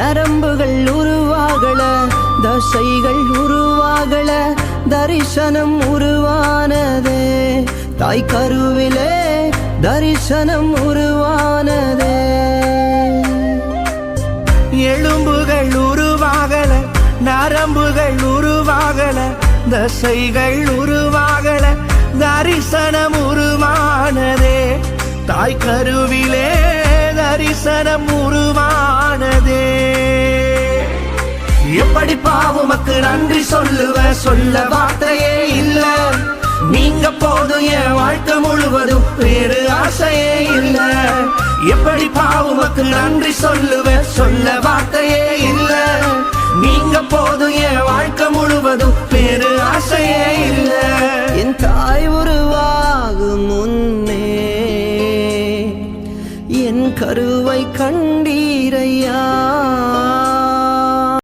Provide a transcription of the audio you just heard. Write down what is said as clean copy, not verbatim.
நரம்புகள் உருவாகல, தசைகள் உருவாகல, தரிசனம் உருவானதே. தாய் கருவிலே தரிசனம் உருவானதே. எலும்புகள் உருவாகல, நரம்புகள் உருவாகல, தசைகள் உருவாகல, தரிசனம் உருவானதே. தாய் கருவிலே தரிசனம் உருவானதே. எப்படி பாவுமக்கு நன்றி சொல்லுவ, சொல்ல வார்த்தையே இல்ல. நீங்க போதும் என் வாழ்க்கை முழுவதும், வேறு ஆசையே இல்ல. எப்படி பாவுமக்கு நன்றி சொல்லுவ, சொல்ல வார்த்தையே இல்ல. நீங்க போதும் என் வாழ்க்கை முழுவதும், வேறு ஆசையே இல்ல. என் தாய் உருவாகும் முன்னே என் கருவை கண்டீர,